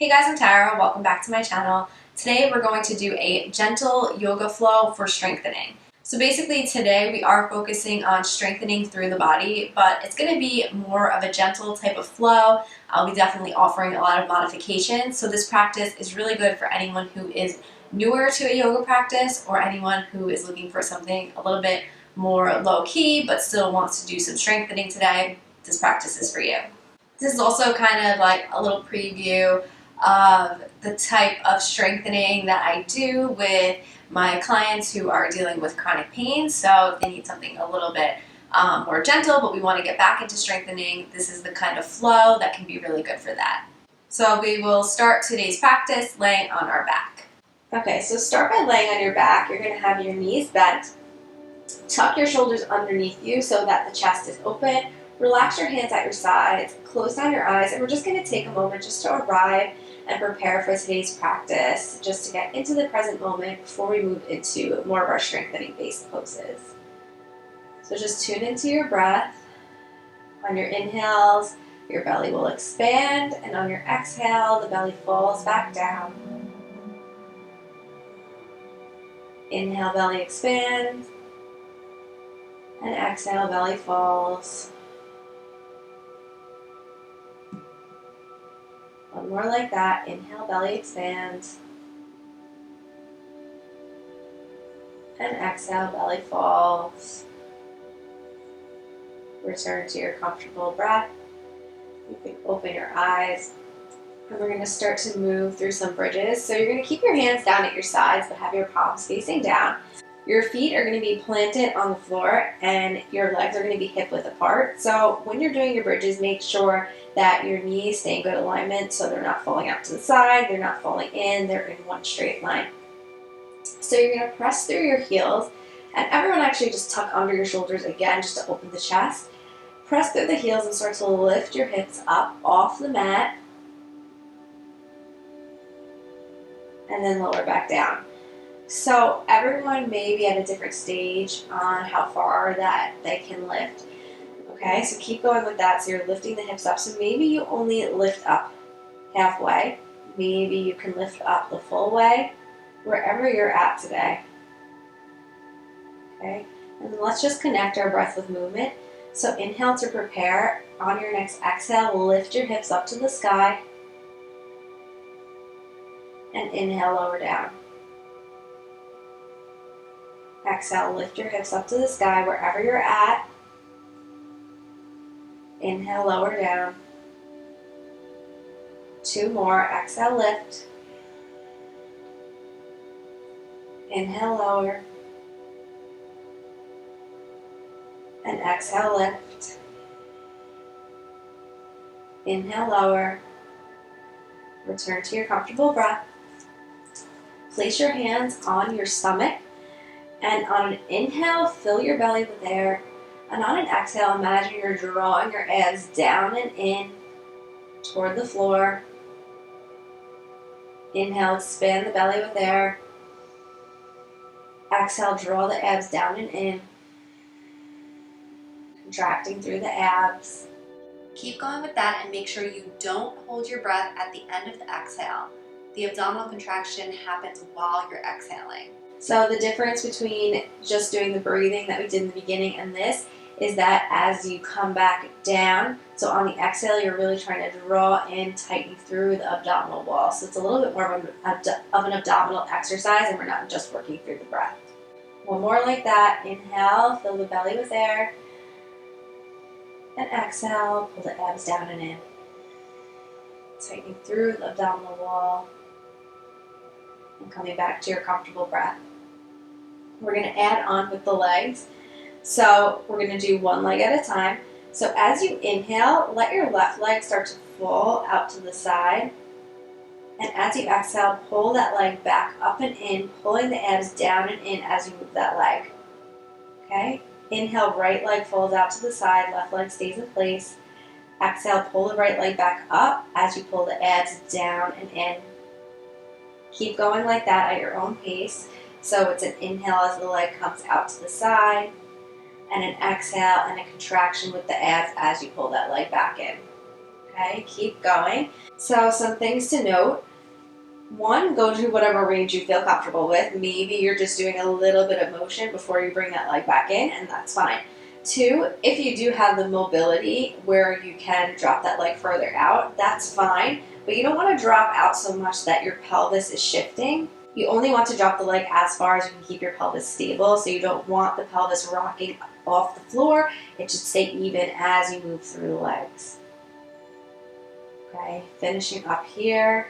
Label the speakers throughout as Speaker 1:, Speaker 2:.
Speaker 1: Hey guys, I'm Tara. Welcome back to my channel. Today we're going to do a gentle yoga flow for strengthening. So basically today we are focusing on strengthening through the body, but it's going to be more of a gentle type of flow. I'll be definitely offering a lot of modifications. So this practice is really good for anyone who is newer to a yoga practice or anyone who is looking for something a little bit more low-key but still wants to do some strengthening today. This practice is for you. This is also kind of like a little preview of the type of strengthening that I do with my clients who are dealing with chronic pain. So if they need something a little bit more gentle, but we want to get back into strengthening, this is the kind of flow that can be really good for that. So we will start today's practice laying on our back. Okay, so start by laying on your back. You're going to have your knees bent. Tuck your shoulders underneath you so that the chest is open. Relax your hands at your sides, close down your eyes, and we're just going to take a moment just to arrive and prepare for today's practice, just to get into the present moment before we move into more of our strengthening based poses. So just tune into your breath. On your inhales, your belly will expand, and on your exhale, the belly falls back down. Inhale, belly expands, and exhale, belly falls. One more like that. Inhale, belly expands. And exhale, belly falls. Return to your comfortable breath. You can open your eyes. And we're going to start to move through some bridges. So you're going to keep your hands down at your sides, but have your palms facing down. Your feet are going to be planted on the floor and your legs are going to be hip width apart. So when you're doing your bridges, make sure that your knees stay in good alignment so they're not falling out to the side, they're not falling in, they're in one straight line. So you're going to press through your heels, and everyone actually just tuck under your shoulders again just to open the chest. Press through the heels and start to lift your hips up off the mat and then lower back down. So everyone may be at a different stage on how far that they can lift. Okay, so keep going with that. So you're lifting the hips up. So maybe you only lift up halfway. Maybe you can lift up the full way, wherever you're at today. Okay, and then let's just connect our breath with movement. So inhale to prepare. On your next exhale, lift your hips up to the sky. And inhale, lower down. Exhale, lift your hips up to the sky wherever you're at. Inhale, lower down. Two more. Exhale, lift. Inhale, lower. And exhale, lift. Inhale, lower. Return to your comfortable breath. Place your hands on your stomach. And on an inhale, fill your belly with air. And on an exhale, imagine you're drawing your abs down and in toward the floor. Inhale, expand the belly with air. Exhale, draw the abs down and in. Contracting through the abs. Keep going with that and make sure you don't hold your breath at the end of the exhale. The abdominal contraction happens while you're exhaling. So the difference between just doing the breathing that we did in the beginning and this is that as you come back down, so on the exhale, you're really trying to draw in, tighten through the abdominal wall. So it's a little bit more of an abdominal exercise, and we're not just working through the breath. One more like that. Inhale, fill the belly with air. And exhale, pull the abs down and in. Tightening through the abdominal wall. And coming back to your comfortable breath. We're going to add on with the legs. So we're going to do one leg at a time. So as you inhale, let your left leg start to fall out to the side. And as you exhale, pull that leg back up and in, pulling the abs down and in as you move that leg. Okay? Inhale, right leg falls out to the side, left leg stays in place. Exhale, pull the right leg back up as you pull the abs down and in. Keep going like that at your own pace. So it's an inhale as the leg comes out to the side, and an exhale and a contraction with the abs as you pull that leg back in. Okay, keep going. So some things to note. One, go to whatever range you feel comfortable with. Maybe you're just doing a little bit of motion before you bring that leg back in, and that's fine. Two, if you do have the mobility where you can drop that leg further out, that's fine, but you don't want to drop out so much that your pelvis is shifting. You only want to drop the leg as far as you can keep your pelvis stable, so you don't want the pelvis rocking off the floor. It should stay even as you move through the legs. Okay, finishing up here.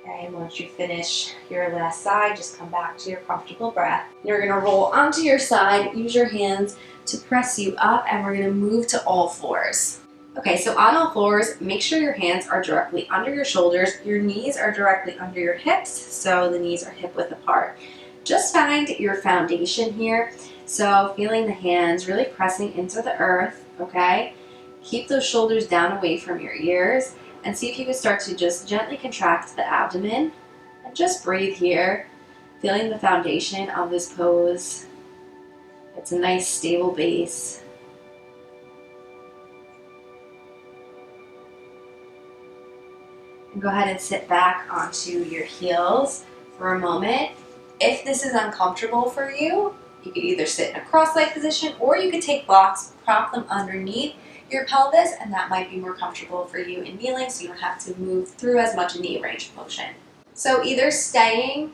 Speaker 1: Okay, once you finish your last side, just come back to your comfortable breath. You're gonna roll onto your side, use your hands to press you up, and we're gonna move to all fours. Okay, so on all fours, make sure your hands are directly under your shoulders, your knees are directly under your hips, so the knees are hip width apart. Just find your foundation here, so feeling the hands really pressing into the earth, okay? Keep those shoulders down away from your ears, and see if you can start to just gently contract the abdomen and just breathe here, feeling the foundation of this pose. It's a nice stable base. And go ahead and sit back onto your heels for a moment. If this is uncomfortable for you, you could either sit in a cross-legged position or you could take blocks, prop them underneath your pelvis, and that might be more comfortable for you in kneeling, so you don't have to move through as much knee range of motion. So either staying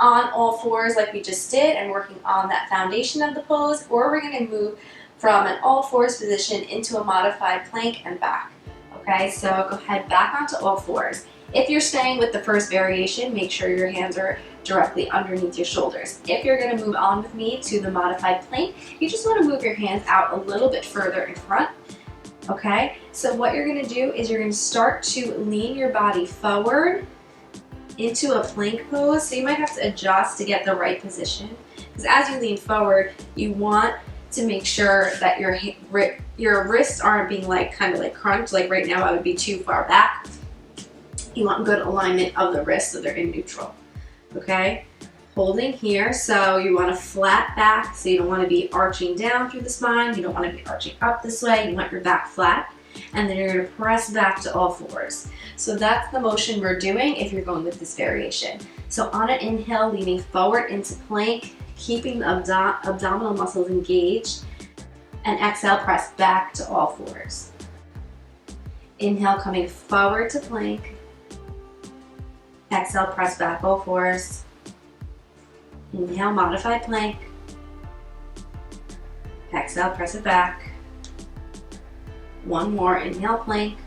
Speaker 1: on all fours like we just did and working on that foundation of the pose, or we're going to move from an all fours position into a modified plank and back. Okay, so go ahead back onto all fours. If you're staying with the first variation, make sure your hands are directly underneath your shoulders. If you're going to move on with me to the modified plank, you just want to move your hands out a little bit further in front. Okay, so what you're going to do is you're going to start to lean your body forward into a plank pose. So you might have to adjust to get the right position, because as you lean forward, you want to make sure that your wrists aren't being kind of crunched. Like right now I would be too far back. You want good alignment of the wrists so they're in neutral. Okay, holding here, so you want a flat back, so you don't want to be arching down through the spine, you don't want to be arching up this way, you want your back flat, and then you're going to press back to all fours. So that's the motion we're doing if you're going with this variation. So on an inhale, leaning forward into plank, keeping the abdominal muscles engaged, and exhale, press back to all fours. Inhale, coming forward to plank, exhale, press back all fours. Inhale, modified plank. Exhale, press it back. One more, inhale, plank.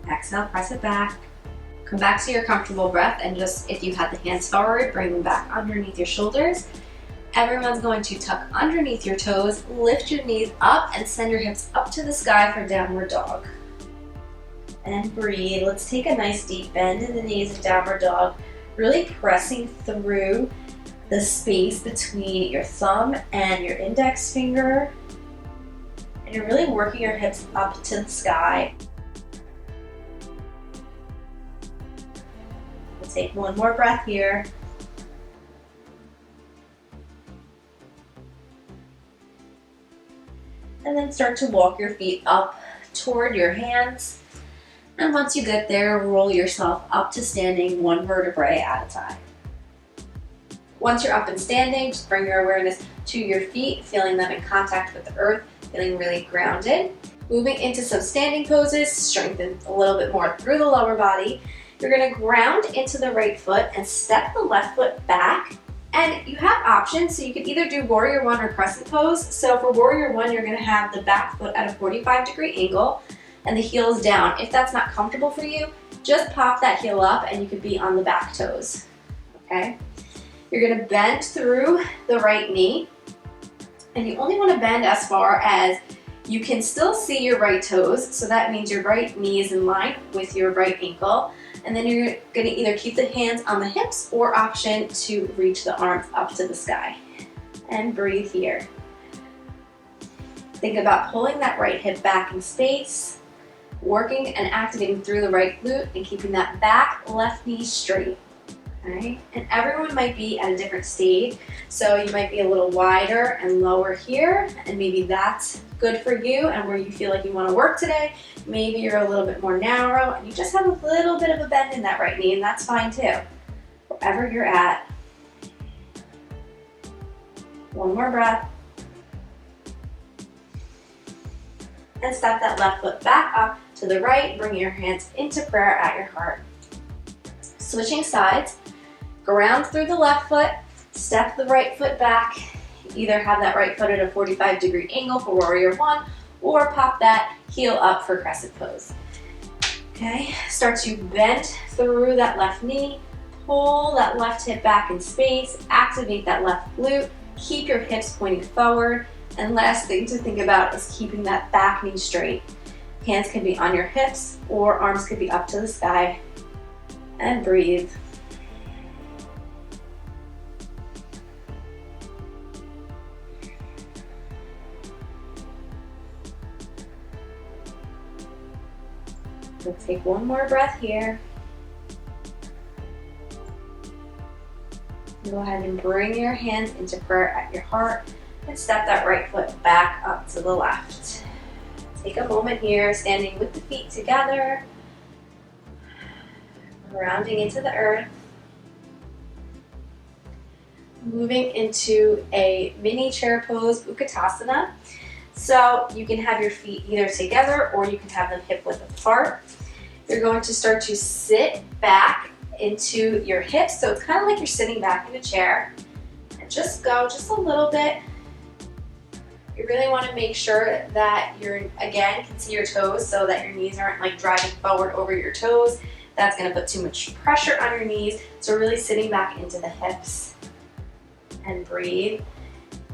Speaker 1: Exhale, press it back. Come back to your comfortable breath, and just, if you had the hands forward, bring them back underneath your shoulders. Everyone's going to tuck underneath your toes, lift your knees up, and send your hips up to the sky for downward dog. And breathe. Let's take a nice deep bend in the knees in downward dog, really pressing through the space between your thumb and your index finger. And you're really working your hips up to the sky. We'll take one more breath here. And then start to walk your feet up toward your hands. And once you get there, roll yourself up to standing, one vertebrae at a time. Once you're up and standing, just bring your awareness to your feet, feeling them in contact with the earth, feeling really grounded. Moving into some standing poses, strengthen a little bit more through the lower body. You're going to ground into the right foot and step the left foot back. And you have options, so you can either do warrior one or crescent pose. So for warrior one, you're going to have the back foot at a 45-degree angle and the heels down. If that's not comfortable for you, just pop that heel up and you could be on the back toes. Okay? You're going to bend through the right knee, and you only want to bend as far as you can still see your right toes, so that means your right knee is in line with your right ankle. And then you're going to either keep the hands on the hips or option to reach the arms up to the sky. And breathe here. Think about pulling that right hip back in space, working and activating through the right glute, and keeping that back left knee straight. Right? And everyone might be at a different stage, so you might be a little wider and lower here, and maybe that's good for you and where you feel like you want to work today. Maybe you're a little bit more narrow and you just have a little bit of a bend in that right knee, and that's fine too. Wherever you're at. One more breath. And step that left foot back up to the right. Bring your hands into prayer at your heart. Switching sides. Ground through the left foot. Step the right foot back. Either have that right foot at a 45-degree angle for warrior one, or pop that heel up for crescent pose. Okay, start to bend through that left knee. Pull that left hip back in space. Activate that left glute. Keep your hips pointing forward. And last thing to think about is keeping that back knee straight. Hands can be on your hips or arms could be up to the sky. And breathe. Let's take one more breath here. Go ahead and bring your hands into prayer at your heart and step that right foot back up to the left. Take a moment here, standing with the feet together, grounding into the earth. Moving into a mini chair pose, Utkatasana. So you can have your feet either together or you can have them hip width apart. You're going to start to sit back into your hips. So it's kind of like you're sitting back in a chair. And just go just a little bit. You really want to make sure that you're, again, can see your toes so that your knees aren't like driving forward over your toes. That's going to put too much pressure on your knees. So really sitting back into the hips. And breathe.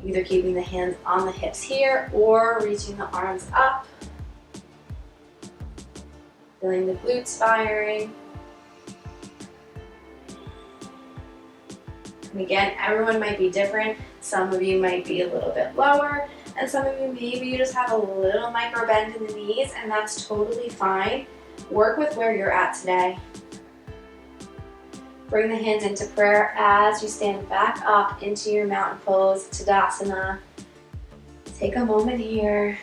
Speaker 1: Either keeping the hands on the hips here or reaching the arms up. Feeling the glutes firing. And again, everyone might be different. Some of you might be a little bit lower, and some of you maybe you just have a little micro bend in the knees, and that's totally fine. Work with where you're at today. Bring the hands into prayer as you stand back up into your mountain pose, Tadasana. Take a moment here.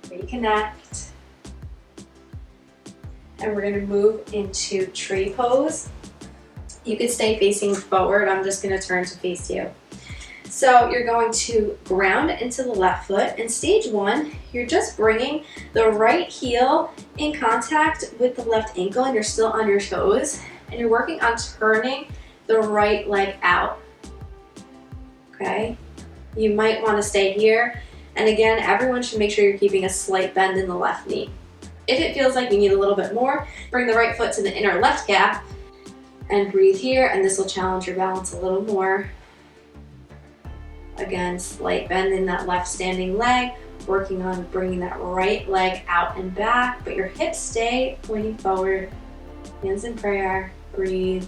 Speaker 1: Reconnect. And we're going to move into tree pose. You could stay facing forward. I'm just going to turn to face you. So you're going to ground into the left foot. In stage one, you're just bringing the right heel in contact with the left ankle, and you're still on your toes. And you're working on turning the right leg out. Okay? You might want to stay here. And again, everyone should make sure you're keeping a slight bend in the left knee. If it feels like you need a little bit more, bring the right foot to the inner left calf and breathe here, and this will challenge your balance a little more. Again, slight bend in that left standing leg, working on bringing that right leg out and back, but your hips stay pointing forward. Hands in prayer, breathe.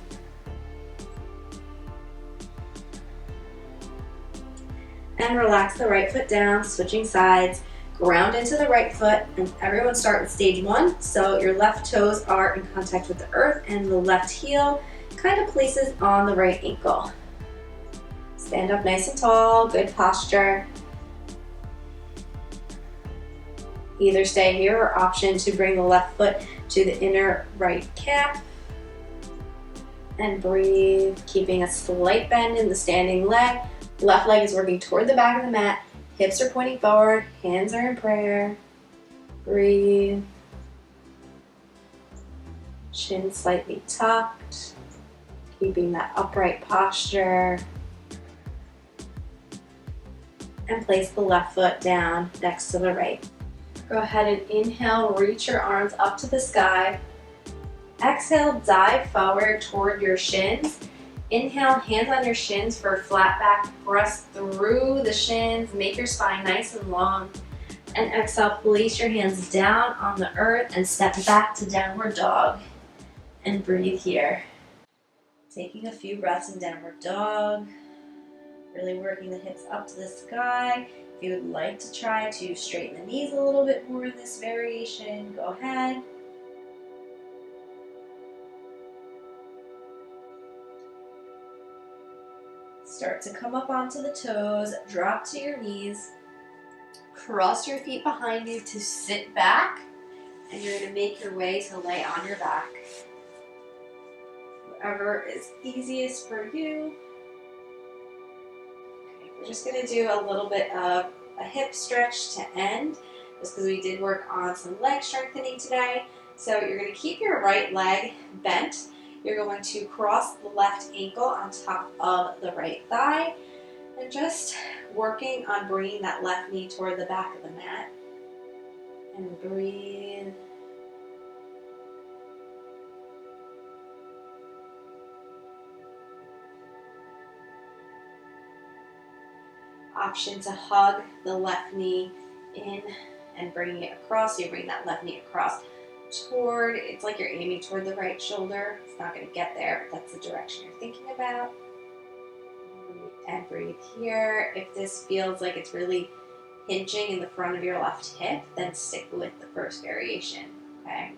Speaker 1: And relax the right foot down, switching sides. Ground into the right foot, and everyone start with stage one. So your left toes are in contact with the earth, and the left heel kind of places on the right ankle. Stand up nice and tall, good posture. Either stay here or option to bring the left foot to the inner right calf. And breathe, keeping a slight bend in the standing leg. Left leg is working toward the back of the mat. Hips are pointing forward, hands are in prayer. Breathe. Chin slightly tucked, keeping that upright posture. And place the left foot down next to the right. Go ahead and inhale, reach your arms up to the sky. Exhale, dive forward toward your shins. Inhale, hands on your shins for a flat back. Press through the shins. Make your spine nice and long. And exhale, place your hands down on the earth and step back to downward dog. And breathe here. Taking a few breaths in downward dog. Really working the hips up to the sky. If you would like to try to straighten the knees a little bit more in this variation, go ahead. Start to come up onto the toes, drop to your knees, cross your feet behind you to sit back, and you're going to make your way to lay on your back. Whatever is easiest for you. Okay, we're just going to do a little bit of a hip stretch to end, just because we did work on some leg strengthening today. So you're going to keep your right leg bent. You're going to cross the left ankle on top of the right thigh, and just working on bringing that left knee toward the back of the mat. And breathe. Option to hug the left knee in and bringing it across. So you bring that left knee across toward, it's like you're aiming toward the right shoulder. It's not going to get there, but that's the direction you're thinking about. And breathe here. If this feels like it's really hinging in the front of your left hip, then stick with the first variation, okay?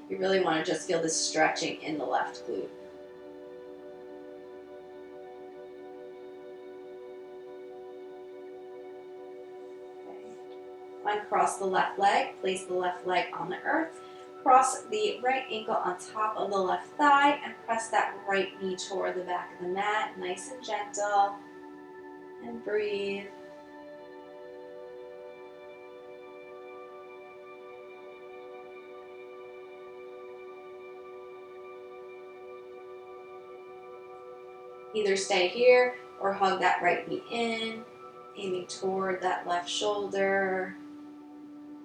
Speaker 1: You really want to just feel this stretching in the left glute. Okay. Uncross the left leg, place the left leg on the earth, cross the right ankle on top of the left thigh, and press that right knee toward the back of the mat, nice and gentle, and breathe. Either stay here or hug that right knee in, aiming toward that left shoulder.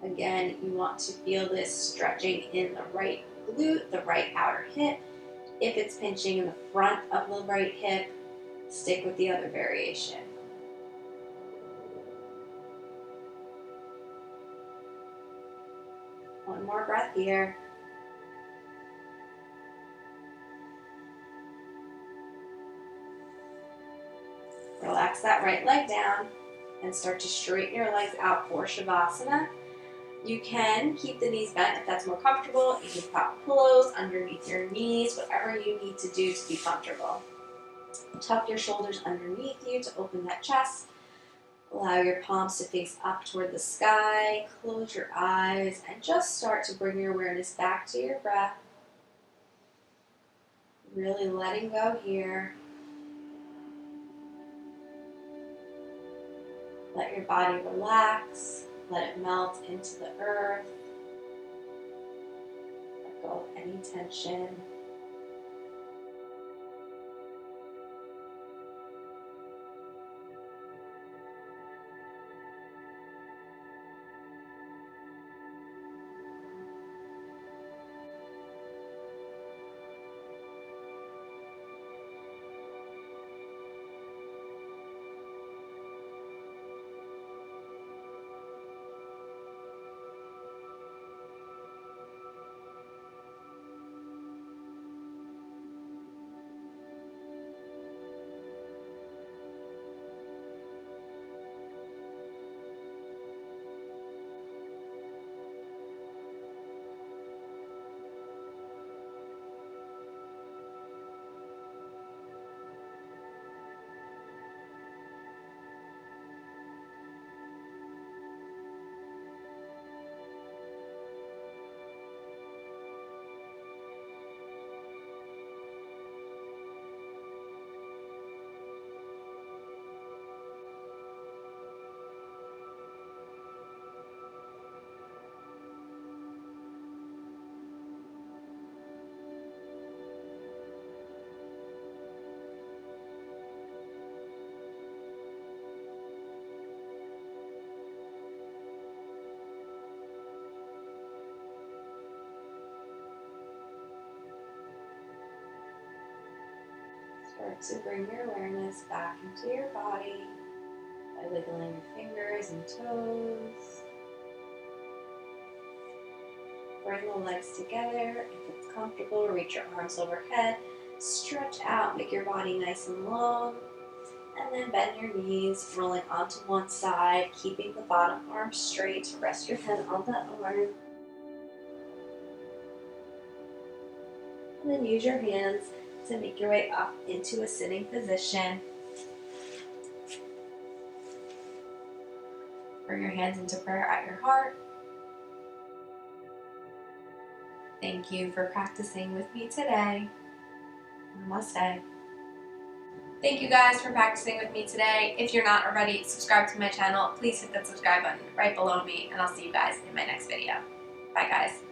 Speaker 1: Again, you want to feel this stretching in the right glute, the right outer hip. If it's pinching in the front of the right hip, stick with the other variation. One more breath here. Relax that right leg down and start to straighten your legs out for Savasana. You can keep the knees bent if that's more comfortable. You can pop pillows underneath your knees, whatever you need to do to be comfortable. Tuck your shoulders underneath you to open that chest. Allow your palms to face up toward the sky. Close your eyes and just start to bring your awareness back to your breath. Really letting go here. Let your body relax. Let it melt into the earth. Let go of any tension. Start to bring your awareness back into your body by wiggling your fingers and toes. Bring the legs together. If it's comfortable, reach your arms overhead. Stretch out, make your body nice and long. And then bend your knees, rolling onto one side, keeping the bottom arm straight. Rest your head on that arm. And then use your hands to make your way up into a sitting position. Bring your hands into prayer at your heart. Thank you for practicing with me today. Namaste. Thank you guys for practicing with me today. If you're not already subscribed to my channel, please hit that subscribe button right below me, and I'll see you guys in my next video. Bye guys.